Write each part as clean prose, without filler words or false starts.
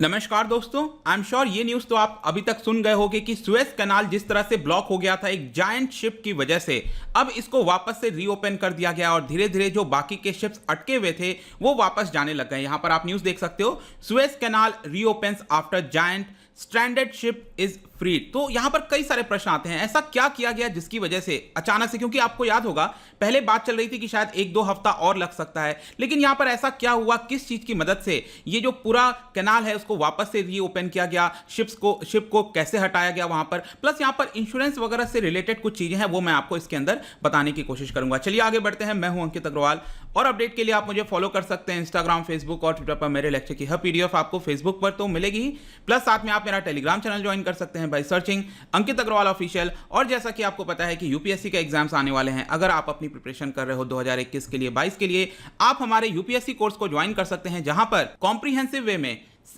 नमस्कार दोस्तों, I am sure ये न्यूज़ तो आप अभी तक सुन गए होंगे कि सुएज कैनाल जिस तरह से ब्लॉक हो गया था एक जायंट शिप की वजह से, अब इसको वापस से रीओपन कर दिया गया और धीरे धीरे जो बाकी के शिप्स अटके हुए थे वो वापस जाने लग गए। यहां पर आप न्यूज़ देख सकते हो, Suez canal reopens after giant stranded ship is free. तो यहां पर कई सारे प्रश्न आते हैं, ऐसा क्या किया गया जिसकी वजह से अचानक से, क्योंकि आपको याद होगा पहले बात चल रही थी कि शायद 1-2 हफ्ता और लग सकता है, लेकिन यहां पर ऐसा क्या हुआ, किस चीज की मदद से ये जो पूरा कैनाल है उसको वापस से रीओपन किया गया, शिप को कैसे हटाया गया वहां पर, प्लस यहां पर इंश्योरेंस वगैरह से रिलेटेड कुछ चीजें हैं वो मैं आपको इसके अंदर बताने की कोशिश करूंगा। चलिए आगे बढ़ते हैं। मैं हूं अंकित अग्रवाल और अपडेट के लिए आप मुझे फॉलो कर सकते हैं इंस्टाग्राम, फेसबुक और ट्विटर पर। मेरे लेक्चर की हर पीडीएफ आपको फेसबुक पर तो मिलेगी ही, प्लस साथ में आप मेरा टेलीग्राम चैनल ज्वाइन कर सकते हैं by searching Ankit Agarwal official. और जैसा कि आपको पता है कि यूपीएससी के एग्जाम्स आने वाले हैं, अगर आप अपनी प्रिपरेशन कर रहे हो 2021 के लिए, 22 के लिए, आप हमारे यूपीएससी कोर्स को ज्वाइन कर सकते हैं, जहां पर कॉम्प्रिहेंसिव वे में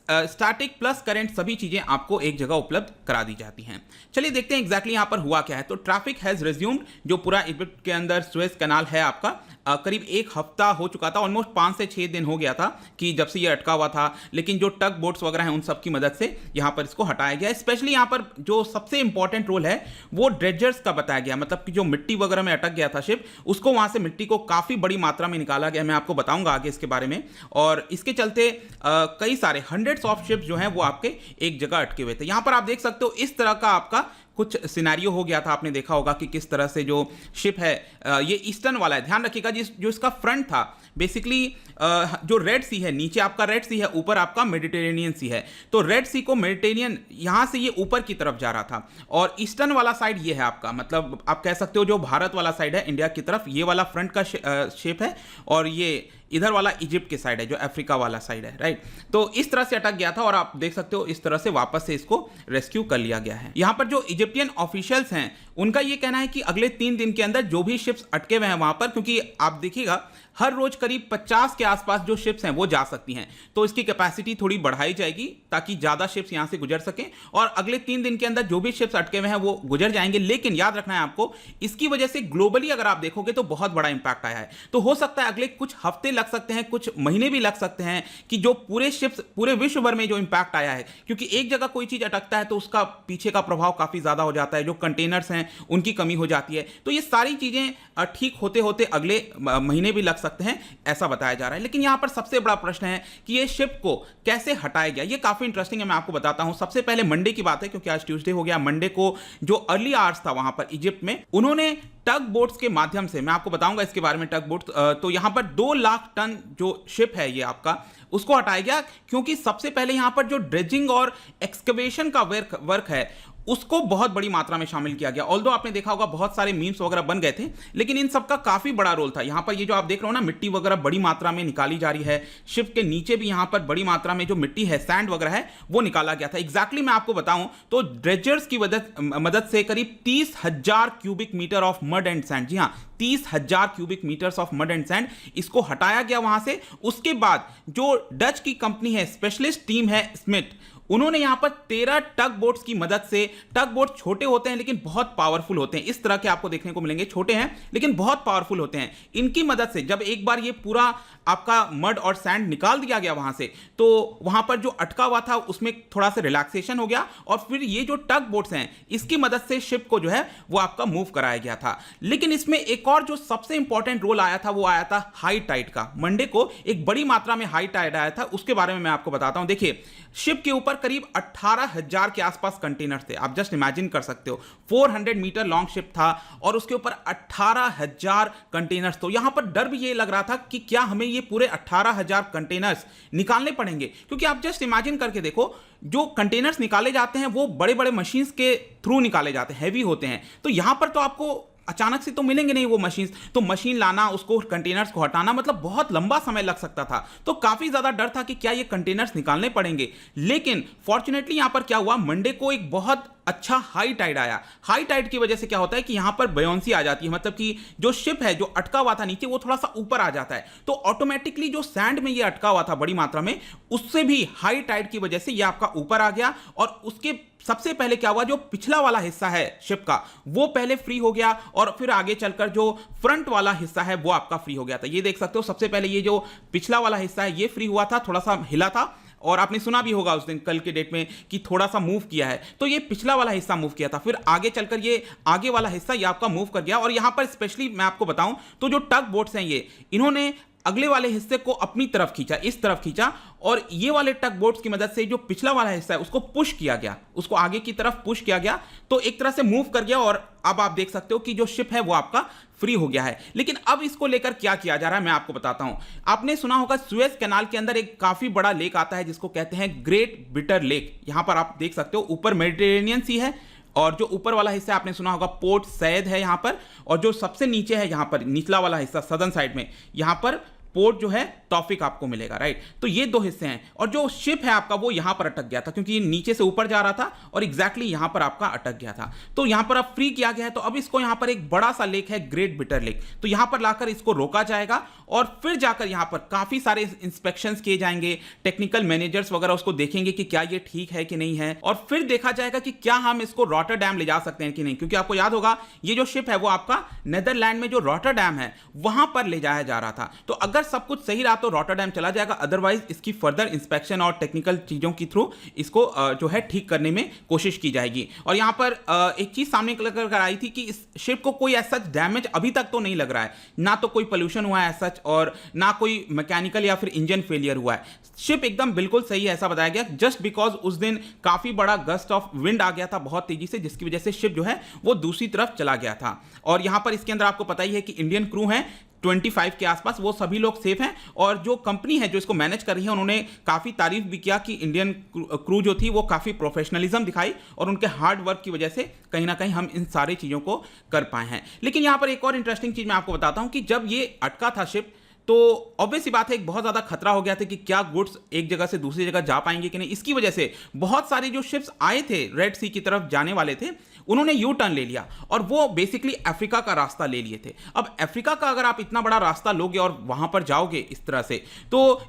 स्टैटिक प्लस करंट सभी चीजें आपको एक जगह उपलब्ध करा दी जाती हैं। चलिए देखते हैं एग्जैक्टली यहां पर हुआ क्या है। तो ट्रैफिक हैज रिज्यूम्ड, जो पूरा इजिप्ट के अंदर सुएज कैनाल है आपका, करीब 1 हफ्ता हो चुका था, ऑलमोस्ट 5 से 6 दिन हो गया था कि जब से ये अटका हुआ था, लेकिन जो टग बोट्स वगैरह हैं उन सब की मदद से यहां पर इसको हटाया गया। स्पेशली यहां पर जो सबसे इंपॉर्टेंट रोल है वो ड्रेजर्स का बताया गया, मतलब कि जो मिट्टी वगैरह में अटक गया था शिप, उसको वहां से मिट्टी को काफी बड़ी मात्रा में निकाला गया। मैं आपको बताऊंगा आगे इसके बारे में। और इसके चलते कई सारे हंड्रेड्स ऑफ शिप्स जो हैं वो आपके एक जगह अटके हुए थे। यहां पर आप देख सकते हो इस तरह का आपका कुछ सिनेरियो हो गया था। आपने देखा होगा कि किस तरह से जो शिप है, ये ईस्टर्न वाला है, ध्यान रखिएगा, जो इसका फ्रंट था बेसिकली जो रेड सी है, नीचे आपका रेड सी है, ऊपर आपका मेडिटेरेनियन सी है। तो रेड सी को मेडिटेरेनियन यहां से ये ऊपर की तरफ जा रहा था और ईस्टर्न वाला साइड ये है आपका, मतलब आप कह सकते हो जो भारत वाला साइड है इंडिया की तरफ, ये वाला फ्रंट का शेप है, और ये इधर वाला इजिप्ट के साइड है जो अफ्रीका वाला साइड है, राइट। तो इस तरह से अटक गया था और आप देख सकते हो इस तरह से वापस से इसको रेस्क्यू कर लिया गया है। यहां पर जो इजिप्टियन ऑफिशियल्स हैं उनका ये कहना है कि अगले 3 दिन के अंदर जो भी शिप्स अटके हुए हैं वहां पर, क्योंकि आप देखिएगा हर रोज करीब 50 के आसपास जो शिप्स हैं वो जा सकती हैं, तो इसकी कैपेसिटी थोड़ी बढ़ाई जाएगी ताकि ज्यादा शिप्स यहां से गुजर सकें, और अगले 3 दिन के अंदर जो भी शिप्स अटके हुए हैं वो गुजर जाएंगे। लेकिन याद रखना है आपको, इसकी वजह से ग्लोबली अगर आप देखोगे तो बहुत बड़ा इंपैक्ट आया है। तो हो सकता है अगले कुछ हफ्ते लग सकते हैं, कुछ महीने भी लग सकते हैं कि जो पूरे शिप्स, पूरे विश्व भर में जो इंपैक्ट आया है, क्योंकि एक जगह कोई चीज अटकता है तो उसका पीछे का प्रभाव काफी ज्यादा हो जाता है, जो कंटेनर्स हैं उनकी कमी हो जाती है। तो ये सारी चीजें ठीक होते होते अगले महीने भी लग सकते हैं, ऐसा बताया जा रहा है। लेकिन यहां पर सबसे बड़ा प्रश्न है कि ये शिप को कैसे हटाया गया। ये काफी इंटरेस्टिंग है, मैं आपको बताता हूं। सबसे पहले मंडे की बात है, क्योंकि आज ट्यूसडे हो गया। मंडे को जो अर्ली आवर्स था वहां पर इजिप्ट में, उन्होंने टग बोट्स के माध्यम से, मैं आपको बताऊंगा इसके बारे में, टग बोट्स, तो यहां पर 2 लाख टन जो शिप है ये आपका, उसको हटाया गया, क्योंकि सबसे पहले यहां पर जो ड्रेजिंग और एक्सकवेशन का वर्क है उसको बहुत बड़ी मात्रा में शामिल किया गया। ऑल्दो आपने देखा होगा बहुत सारे मीम्स वगैरह बन गए थे, लेकिन इन सबका काफी बड़ा रोल था। यहां पर ये जो आप देख रहे हो ना, मिट्टी वगैरह बड़ी मात्रा में निकाली जा रही है, शिप के नीचे भी यहां पर बड़ी मात्रा में जो मिट्टी है, सैंड वगैरह है, वो निकाला गया था। एग्जैक्टली मैं आपको बताऊं तो ड्रेजर्स की मदद से करीब 30,000 cubic metre of mud and sand, जी हां 30,000 cubic metres of mud and sand, इसको हटाया गया वहां से। उसके बाद जो डच की कंपनी है, स्पेशलिस्ट टीम है स्मिथ, उन्होंने यहां पर 13 टग बोट्स की मदद से, टग बोट छोटे होते हैं लेकिन बहुत पावरफुल होते हैं, इस तरह के आपको देखने को मिलेंगे, छोटे हैं लेकिन बहुत पावरफुल होते हैं। इनकी मदद से जब एक बार ये पूरा आपका मड और सैंड निकाल दिया गया वहां से, तो वहां पर जो अटका हुआ था उसमें थोड़ा सा रिलैक्सेशन हो गया, और फिर ये जो टग बोट्स हैं इसकी मदद से शिप को जो है वो आपका मूव कराया गया था। लेकिन इसमें एक और जो सबसे इंपॉर्टेंट रोल आया था वो आया था हाई टाइड का। मंडे को एक बड़ी मात्रा में हाई टाइड आया था, उसके बारे में मैं आपको बताता हूं। देखिए, शिप के ऊपर करीब 18,000 के आसपास कंटेनर्स थे, आप जस्ट इमेजिन कर सकते हो। 400 मीटर लॉन्ग शिप था और उसके ऊपर 18,000 कंटेनर्स। तो यहां पर डर भी ये लग रहा था कि क्या हमें ये पूरे 18,000 कंटेनर्स निकालने पड़ेंगे, क्योंकि आप जस्ट इमेजिन करके देखो, जो कंटेनर्स निकाले जाते हैं वो बड़े बड़े मशीन्स के थ्रू निकाले जाते हैं, हैवी होते हैं। तो यहां पर तो आपको अचानक से तो मिलेंगे नहीं वो मशीन्स, तो मशीन लाना, उसको कंटेनर्स को हटाना, मतलब बहुत लंबा समय लग सकता था। तो काफी ज्यादा डर था कि क्या ये कंटेनर्स निकालने पड़ेंगे। लेकिन फॉर्चुनेटली यहां पर क्या हुआ, मंडे को एक बहुत अच्छा हाई टाइड आया। हाई टाइड की वजह से क्या होता है कि यहां पर बयोंसी आ जाती है, मतलब कि जो शिप है जो अटका हुआ था नीचे वो थोड़ा सा ऊपर आ जाता है, तो ऑटोमेटिकली जो सैंड में ये अटका हुआ था बड़ी मात्रा में, उससे भी हाई टाइड की वजह से ये आपका ऊपर आ गया। और उसके सबसे पहले क्या हुआ, जो पिछला वाला हिस्सा है शिप का वो पहले फ्री हो गया, और फिर आगे चलकर जो फ्रंट वाला हिस्सा है वो आपका फ्री हो गया था। ये देख सकते हो, सबसे पहले ये जो पिछला वाला हिस्सा है ये फ्री हुआ था, थोड़ा सा हिला था, और आपने सुना भी होगा उस दिन कल के डेट में कि थोड़ा सा मूव किया है। तो ये पिछला वाला हिस्सा मूव किया था, फिर आगे चलकर ये आगे वाला हिस्सा ये आपका मूव कर गया। और यहां पर स्पेशली मैं आपको बताऊं तो जो टग बोट्स हैं ये इन्होंने अगले वाले हिस्से को अपनी तरफ खींचा, इस तरफ खींचा, और ये वाले टग बोट्स की मदद से जो पिछला वाला हिस्सा है उसको पुश किया गया, उसको आगे की तरफ पुश किया गया, तो एक तरह से मूव कर गया। और अब आप देख सकते हो कि जो शिप है वो आपका फ्री हो गया है। लेकिन अब इसको लेकर क्या किया जा रहा है मैं आपको बताता हूं। आपने सुना होगा सुएज कैनाल के अंदर एक काफी बड़ा लेक आता है जिसको कहते हैं ग्रेट बिटर लेक। यहां पर आप देख सकते हो ऊपर मेडिटेरेनियन सी है, और जो ऊपर वाला हिस्सा आपने सुना होगा पोर्ट सैयद है यहां पर, और जो सबसे नीचे है यहां पर निचला वाला हिस्सा सदर्न साइड में, यहां पर पोर्ट जो है टॉफिक आपको मिलेगा, राइट। तो ये दो हिस्से हैं, और जो शिप है आपका वो यहां पर अटक गया था क्योंकि ये नीचे से ऊपर जा रहा था और एग्जैक्टली यहां पर आपका अटक गया था। तो यहां पर अब फ्री किया गया है। तो अब इसको यहां पर एक बड़ा सा लेक है ग्रेट बिटर लेक, तो यहां पर लाकर इसको रोका जाएगा और फिर जाकर यहां पर काफी सारे इंस्पेक्शंस किए जाएंगे, टेक्निकल मैनेजर्स वगैरह उसको देखेंगे कि क्या ये ठीक है कि नहीं है, और फिर देखा जाएगा कि क्या हम इसको रॉटरडैम ले जा सकते हैं कि नहीं। क्योंकि आपको याद होगा ये जो शिप है वो आपका नेदरलैंड में जो रॉटरडैम है वहां पर ले जाया जा रहा था। तो अगर सब कुछ सही रहा तो रॉटरडैम चला जाएगा, अदरवाइज इसकी फर्दर इंस्पेक्शन और टेक्निकल चीजों के थ्रू इसको जो है ठीक करने में कोशिश की जाएगी। और यहां पर एक चीज सामने कर आई थी कि इस शिप को कोई ऐसा डैमेज अभी तक तो नहीं लग रहा है, ना तो कोई पोल्यूशन हुआ है सच, और ना कोई मैकेनिकल या फिर इंजन फेलियर हुआ है। शिप एकदम बिल्कुल सही है ऐसा बताया गया, जस्ट बिकॉज उस दिन काफी बड़ा गस्ट ऑफ विंड आ गया था बहुत तेजी से, जिसकी वजह से शिप जो है वो दूसरी तरफ चला गया था। और यहां पर इसके अंदर आपको पता ही है कि इंडियन क्रू है 25 के आसपास, वो सभी लोग सेफ हैं। और जो कंपनी है जो इसको मैनेज कर रही है उन्होंने काफी तारीफ भी किया कि इंडियन क्रू जो थी वो काफी प्रोफेशनलिज्म दिखाई, और उनके हार्ड वर्क की वजह से कहीं ना कहीं हम इन सारी चीजों को कर पाए हैं। लेकिन यहां पर एक और इंटरेस्टिंग चीज मैं आपको बताता हूं कि जब ये अटका था शिप, तो ऑब्वियस सी बात है एक बहुत ज्यादा खतरा हो गया था कि क्या गुड्स एक जगह से दूसरी जगह जा पाएंगे कि नहीं। इसकी वजह से बहुत सारी जो शिप्स आए थे रेड सी की तरफ जाने वाले थे उन्होंने यू टर्न ले लिया, और वो बेसिकली अफ्रीका का रास्ता ले लिए थे। अब अफ्रीका का अगर आप इतना बड़ा रास्ता लोगे और वहां पर जाओगे इस तरह से, तो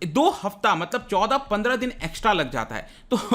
2 हफ्ता मतलब 14-15 दिन एक्स्ट्रा लग जाता है।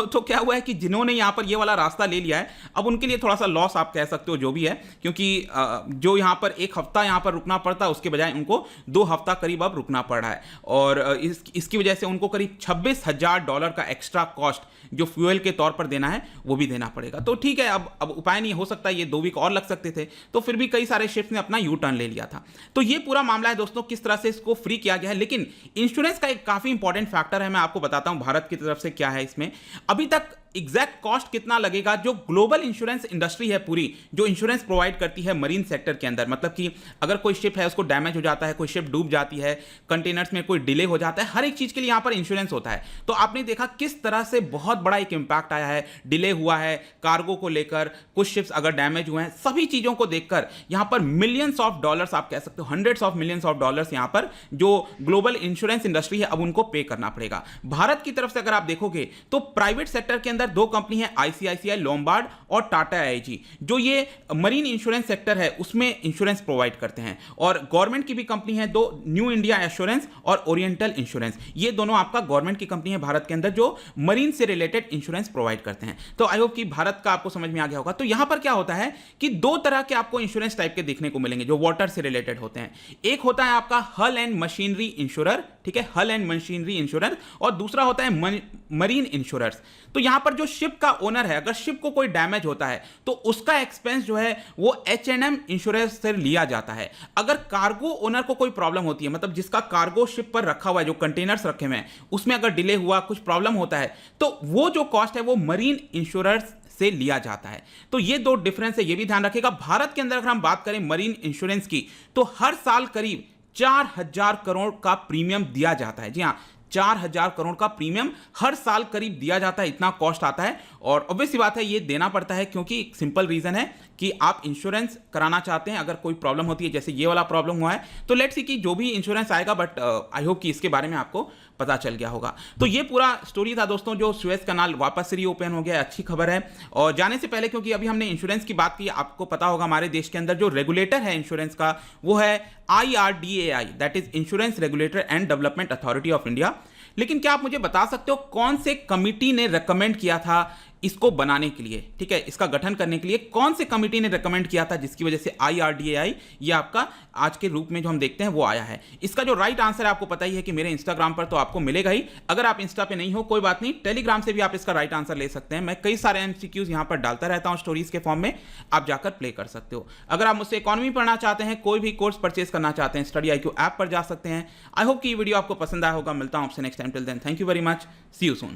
तो क्या हुआ है कि जिन्होंने यहां पर ये वाला रास्ता ले लिया है, अब उनके लिए थोड़ा सा लॉस आप कह सकते हो जो भी है, क्योंकि जो यहां पर 1 हफ्ता यहां पर रुकना पड़ता है उसके बजाय उनको 2 हफ्ता करीब अब रुकना पड़ रहा है। और इसकी वजह से उनको करीब $26,000 का एक्स्ट्रा कॉस्ट जो फ्यूल के तौर पर देना है वो भी देना पड़ेगा। तो ठीक है, अब उपाय नहीं, हो सकता है ये 2 वीक और लग सकते थे, तो फिर भी कई सारे शिप्स ने अपना यू टर्न ले लिया था। तो ये पूरा मामला है दोस्तों, किस तरह से इसको फ्री किया गया है। लेकिन इंश्योरेंस का एक काफी इंपॉर्टेंट फैक्टर है, मैं आपको बताता हूं भारत की तरफ से क्या है इसमें। अभी तक एग्जैक्ट कॉस्ट कितना लगेगा, जो ग्लोबल इंश्योरेंस इंडस्ट्री है पूरी, जो इंश्योरेंस प्रोवाइड करती है मरीन सेक्टर के अंदर, मतलब कि अगर कोई शिप है उसको डैमेज हो जाता है, कोई शिप डूब जाती है, कंटेनर्स में कोई डिले हो जाता है, हर एक चीज के लिए यहां पर इंश्योरेंस होता है। तो आपने देखा किस तरह से बहुत बड़ा एक इंपैक्ट आया है, डिले हुआ है कार्गो को लेकर, कुछ शिप्स अगर डैमेज हुए हैं, सभी चीजों को देखकर यहां पर मिलियंस ऑफ डॉलर्स, आप कह सकते हो hundreds of millions of dollars यहां पर जो ग्लोबल इंश्योरेंस इंडस्ट्री है अब उनको पे करना पड़ेगा। भारत की तरफ से अगर आप देखोगे तो प्राइवेट सेक्टर के अंदर 2 कंपनी है, आईसीआईसीआई लोम्बार्ड और टाटा आईजी, जो ये मरीन इंश्योरेंस सेक्टर है उसमें इंश्योरेंस प्रोवाइड करते हैं। और गवर्नमेंट की भी कंपनी है 2, न्यू इंडिया एश्योरेंस और ओरिएंटल इंश्योरेंस, ये दोनों आपका गवर्नमेंट की कंपनी है भारत के अंदर जो मरीन से रिलेटेड इंश्योरेंस प्रोवाइड करते हैं। तो आई होप कि भारत का आपको समझ में आ गया होगा। तो यहां पर क्या होता है कि 2 तरह के आपको इंश्योरेंस टाइप के देखने को मिलेंगे जो वाटर से रिलेटेड होते हैं। एक होता है आपका हल एंड मशीनरी इंश्योरर, ठीक है, हल एंड मशीनरी इंश्योरर, और दूसरा होता है मरीन इंश्योरर्स। तो यहां पर जो शिप का ओनर है, अगर शिप को कोई डैमेज होता है तो उसका एक्सपेंस जो है वो H&M इंश्योरेंस से लिया जाता है। अगर कार्गो ओनर को कोई प्रॉब्लम होती है, मतलब जिसका कार्गो शिप पर रखा हुआ है, जो कंटेनर्स रखे हुए हैं, उसमें अगर डिले हुआ, कुछ प्रॉब्लम होता है, तो वो जो कॉस्ट है वो मरीन इंश्योरेंस से लिया जाता है। तो ये 2 डिफरेंस है, ये भी ध्यान रखिएगा। भारत के अंदर अगर हम बात करें मरीन इंश्योरेंस की, तो हर साल करीब 4,000 करोड़ का प्रीमियम दिया जाता है। जी हाँ, 4,000 करोड़ का प्रीमियम हर साल करीब दिया जाता है, इतना कॉस्ट आता है। और ऑब्वियस सी बात है ये देना पड़ता है, क्योंकि एक सिंपल रीजन है कि आप इंश्योरेंस कराना चाहते हैं, अगर कोई प्रॉब्लम होती है, जैसे ये वाला प्रॉब्लम हुआ है, तो लेट्स सी कि जो भी इंश्योरेंस आएगा, बट आई होप कि इसके बारे में आपको पता चल गया होगा। तो ये पूरा स्टोरी था दोस्तों, जो सुएज कैनाल वापस से रीओपन हो गया, अच्छी खबर है। और जाने से पहले, क्योंकि अभी हमने इंश्योरेंस की बात की, आपको पता होगा हमारे देश के अंदर जो रेगुलेटर है इंश्योरेंस का वो है IRDAI, that is insurance regulator and development authority of India. लेकिन क्या आप मुझे बता सकते हो कौन से कमिटी ने रेकमेंड किया था इसको बनाने के लिए, ठीक है, इसका गठन करने के लिए कौन से कमिटी ने रिकमेंड किया था जिसकी वजह से IRDAI ये आपका आज के रूप में जो हम देखते हैं वो आया है। इसका जो राइट आंसर है आपको पता ही है कि मेरे इंस्टाग्राम पर तो आपको मिलेगा ही, अगर आप इंस्टा पे नहीं हो कोई बात नहीं, टेलीग्राम से भी आप इसका राइट आंसर ले सकते हैं। मैं कई सारे MCQs यहाँ पर डालता रहता हूँ स्टोरीज के फॉर्म में, आप जाकर प्ले कर सकते हो। अगर आप मुझसे इकोनॉमी पढ़ना चाहते हैं, कोई भी कोर्स परचेज करना चाहते हैं, स्टडी IQ ऐप पर जा सकते हैं। आई होप कि ये वीडियो आपको पसंद आया होगा। मिलता हूँ आपसे next time, till then thank you very much, see you soon.